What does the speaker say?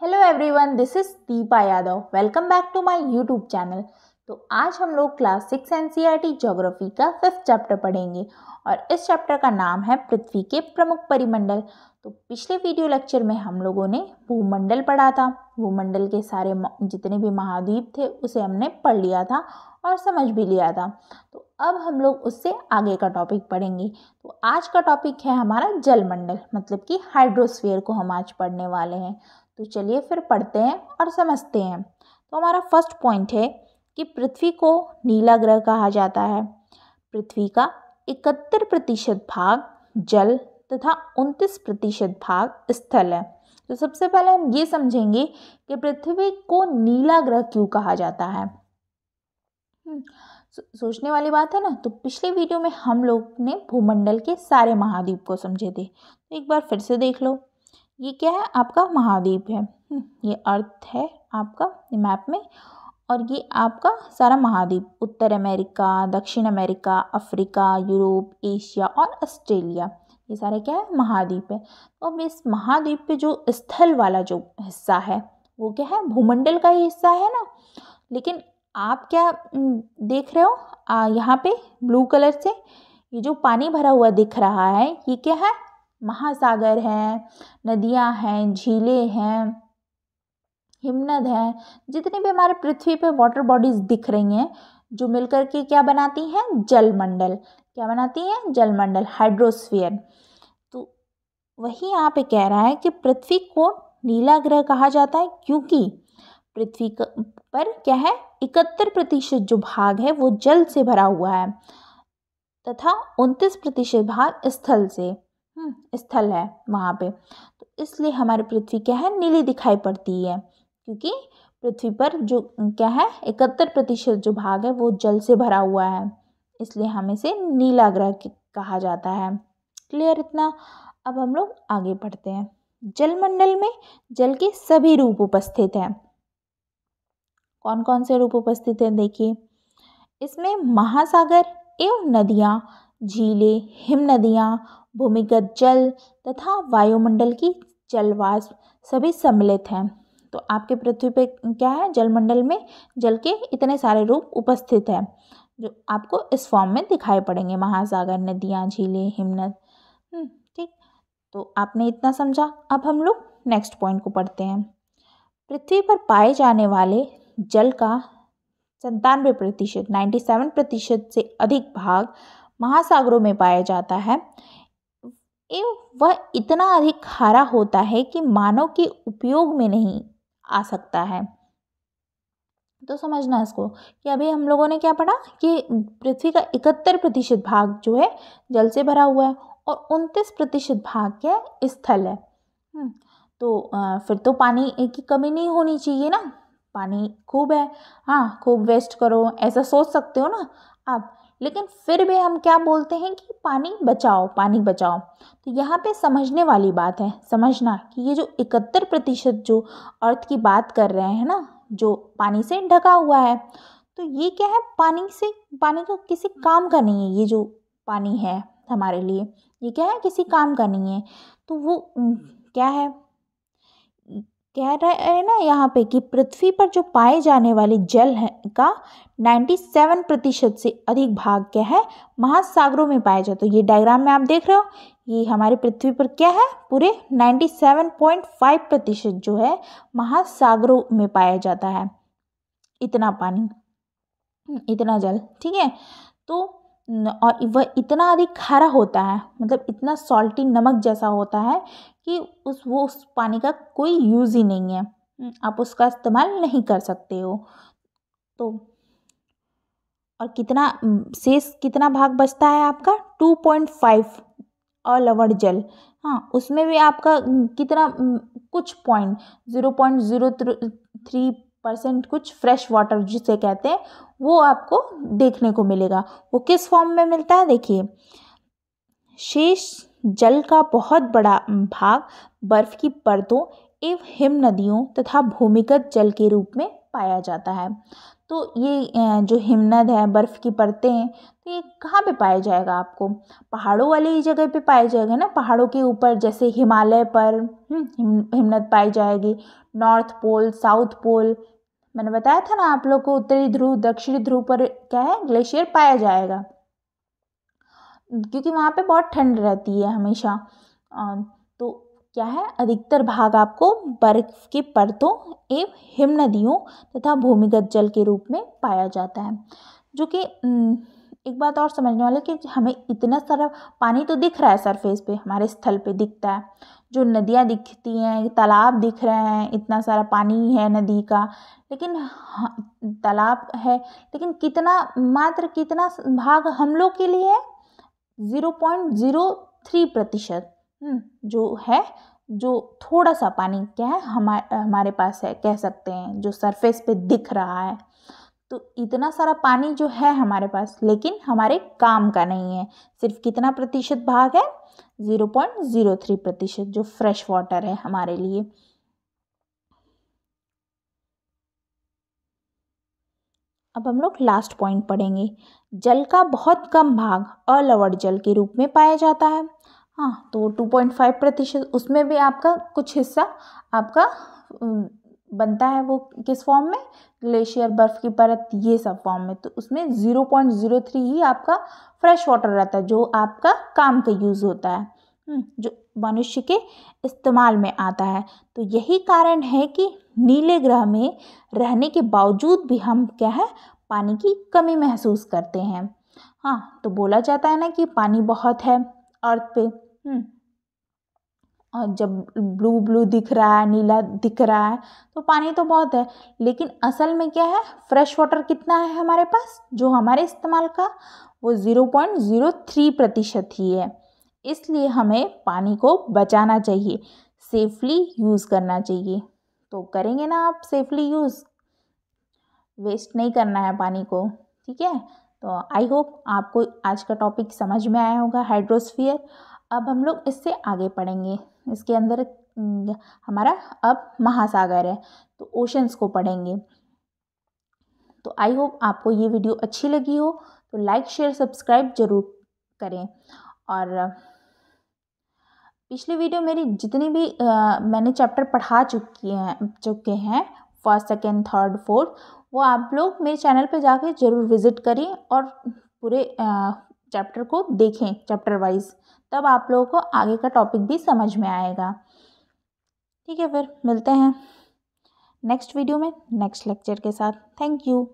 Hello everyone, this is Deepa Yadav. Welcome back to my YouTube channel. तो आज हम लोग क्लास 6 एनसीईआरटी ज्योग्राफी का 5th चैप्टर पढ़ेंगे और इस चैप्टर का नाम है पृथ्वी के प्रमुख परिमंडल। तो पिछले वीडियो लेक्चर में हम लोगों ने भूमंडल पढ़ा था। भूमंडल के सारे जितने भी महाद्वीप थे उसे हमने पढ़ लिया था और समझ भी लिया था। तो अब हम लोग उससे आगे का टॉपिक पढ़ेंगे। तो आज का टॉपिक है हमारा जलमंडल, मतलब कि हाइड्रोस्फीयर को हम आज पढ़ने वाले हैं। तो चलिए फिर पढ़ते हैं और समझते हैं। तो हमारा फर्स्ट पॉइंट है कि पृथ्वी को नीला ग्रह कहा जाता है। पृथ्वी का 71% भाग जल तथा 29% भाग स्थल है। तो सबसे पहले हम ये समझेंगे कि पृथ्वी को नीला ग्रह क्यों कहा जाता है। सोचने वाली बात है ना। तो पिछले वीडियो में हम लोग ने भूमंडल के सारे महाद्वीप को समझे थे। तो एक बार फिर से देख लो। ये क्या है? आपका महाद्वीप है। ये अर्थ है आपका मैप में, और ये आपका सारा महाद्वीप, उत्तर अमेरिका, दक्षिण अमेरिका, अफ्रीका, यूरोप, एशिया और ऑस्ट्रेलिया, ये सारे क्या है? महाद्वीप है। तो अब इस महाद्वीप पे जो स्थल वाला जो हिस्सा है वो क्या है? भूमंडल का ही हिस्सा है ना। लेकिन आप क्या देख रहे हो? यहाँ पे ब्लू कलर से ये जो पानी भरा हुआ दिख रहा है, ये क्या है? महासागर हैं, नदियां हैं, झीलें हैं, हिमनद हैं, जितनी भी हमारे पृथ्वी पे वाटर बॉडीज दिख रही हैं, जो मिलकर के क्या बनाती हैं? जलमंडल। क्या बनाती हैं? जलमंडल, हाइड्रोस्फीयर। तो वही यहाँ पे कह रहा है कि पृथ्वी को नीला ग्रह कहा जाता है क्योंकि पृथ्वी पर क्या है? 71% जो भाग है वो जल से भरा हुआ है तथा 29% भाग स्थल से स्थल है वहाँ पे। तो इसलिए हमारी पृथ्वी क्या है? नीली दिखाई पड़ती है, क्योंकि पृथ्वी पर जो क्या है? 71% जो भाग है वो जल से भरा हुआ है, इसलिए हम इसे नीला ग्रह कहा जाता है। क्लियर इतना? अब हम लोग आगे बढ़ते हैं। जलमंडल में जल के सभी रूप उपस्थित हैं। कौन कौन से रूप उपस्थित हैं? देखिए, इसमें महासागर एवं नदियाँ, झीलें, हिमनदियाँ, भूमिगत जल तथा वायुमंडल की जलवाष्प सभी सम्मिलित हैं। तो आपके पृथ्वी पे क्या है? जलमंडल में जल के इतने सारे रूप उपस्थित हैं जो आपको इस फॉर्म में दिखाई पड़ेंगे: महासागर, नदियाँ, झीलें, हिमनद। ठीक, तो आपने इतना समझा। अब हम लोग नेक्स्ट पॉइंट को पढ़ते हैं। पृथ्वी पर पाए जाने वाले जल का 97%, 97% से अधिक भाग महासागरों में पाया जाता है एवं वह इतना अधिक खारा होता है कि मानव के उपयोग में नहीं आ सकता है। तो समझना इसको कि अभी हम लोगों ने क्या पढ़ा कि पृथ्वी का 71% भाग जो है जल से भरा हुआ है और 29% भाग क्या है? स्थल है। तो फिर तो पानी की कमी नहीं होनी चाहिए ना। पानी खूब है, हाँ, खूब वेस्ट करो, ऐसा सोच सकते हो ना आप। लेकिन फिर भी हम क्या बोलते हैं कि पानी बचाओ, पानी बचाओ। तो यहाँ पे समझने वाली बात है, समझना कि ये जो 71% जो अर्थ की बात कर रहे हैं ना, जो पानी से ढका हुआ है, तो ये क्या है? पानी का किसी काम का नहीं है। ये जो पानी है हमारे लिए, ये क्या है? किसी काम का नहीं है। तो वो क्या है? कह रहे हैं ना यहाँ पे कि पृथ्वी पर जो पाए जाने वाले जल है का 97% से अधिक भाग क्या है? महासागरों में पाया जाता है। ये डायग्राम में आप देख रहे हो, ये हमारी पृथ्वी पर क्या है? पूरे 97.5% जो है महासागरों में पाया जाता है। इतना पानी, इतना जल, ठीक है। तो और वह इतना अधिक खारा होता है, मतलब इतना सॉल्टी, नमक जैसा होता है कि उस पानी का कोई यूज़ ही नहीं है। आप उसका इस्तेमाल नहीं कर सकते हो। तो और कितना शेष कितना भाग बचता है आपका? 2.5 अलवण जल। हाँ, उसमें भी आपका कितना कुछ 0.03% कुछ फ्रेश वाटर जिसे कहते हैं वो आपको देखने को मिलेगा। वो किस फॉर्म में मिलता है? देखिए, शेष जल का बहुत बड़ा भाग बर्फ की परतों एवं हिम नदियों तथा भूमिगत जल के रूप में पाया जाता है। तो ये जो हिमनद है, बर्फ़ की परतें हैं, तो ये कहाँ पे पाया जाएगा आपको? पहाड़ों वाली ही जगह पे पाया जाएगा ना, पहाड़ों के ऊपर, जैसे हिमालय पर हिमनद पाई जाएगी। नॉर्थ पोल, साउथ पोल, मैंने बताया था ना आप लोग को, उत्तरी ध्रुव, दक्षिणी ध्रुव पर क्या है, ग्लेशियर पाया जाएगा, क्योंकि वहाँ पे बहुत ठंड रहती है हमेशा। तो क्या है, अधिकतर भाग आपको बर्फ की परतों एवं हिमनदियों तथा भूमिगत जल के रूप में पाया जाता है। जो कि एक बात और समझने वाली कि हमें इतना सारा पानी तो दिख रहा है सरफेस पे, हमारे स्थल पे दिखता है, जो नदियाँ दिखती हैं, तालाब दिख रहे हैं, इतना सारा पानी है नदी का, लेकिन तालाब है, लेकिन मात्र कितना भाग हम लोग के लिए है? 0.03% जो है, जो थोड़ा सा पानी क्या है हमारे पास है, कह सकते हैं, जो सरफेस पे दिख रहा है। तो इतना सारा पानी जो है हमारे पास, लेकिन हमारे काम का नहीं है। सिर्फ कितना प्रतिशत भाग है? 0.03%, जो फ्रेश वाटर है हमारे लिए। अब हम लोग लास्ट पॉइंट पढ़ेंगे। जल का बहुत कम भाग अलवण जल के रूप में पाया जाता है। हाँ, तो 2.5%, उसमें भी आपका कुछ हिस्सा आपका बनता है, वो किस फॉर्म में? ग्लेशियर, बर्फ़ की परत, ये सब फॉर्म में। तो उसमें 0.03 ही आपका फ्रेश वाटर रहता है, जो आपका काम का यूज़ होता है, जो मनुष्य के इस्तेमाल में आता है। तो यही कारण है कि नीले ग्रह में रहने के बावजूद भी हम क्या है, पानी की कमी महसूस करते हैं। हाँ, तो बोला जाता है ना कि पानी बहुत है अर्थ पे, और जब ब्लू ब्लू दिख रहा है, नीला दिख रहा है, तो पानी तो बहुत है, लेकिन असल में क्या है, फ्रेश वाटर कितना है हमारे पास, जो हमारे इस्तेमाल का, वो 0.03% ही है। इसलिए हमें पानी को बचाना चाहिए, सेफली यूज़ करना चाहिए। तो करेंगे ना आप सेफली यूज़? वेस्ट नहीं करना है पानी को, ठीक है? तो आई होप आपको आज का टॉपिक समझ में आया होगा, हाइड्रोस्फीयर। अब हम लोग इससे आगे पढ़ेंगे। इसके अंदर हमारा अब महासागर है, तो ओशंस को पढ़ेंगे। तो आई होप आपको ये वीडियो अच्छी लगी हो, तो लाइक शेयर सब्सक्राइब जरूर करें। और पिछली वीडियो मेरी जितनी भी मैंने चैप्टर पढ़ा चुके हैं फर्स्ट, सेकेंड, थर्ड, फोर्थ, वो आप लोग मेरे चैनल पे जाके ज़रूर विज़िट करें और पूरे चैप्टर को देखें, चैप्टर वाइज, तब आप लोगों को आगे का टॉपिक भी समझ में आएगा। ठीक है, फिर मिलते हैं नेक्स्ट वीडियो में नेक्स्ट लेक्चर के साथ। Thank you.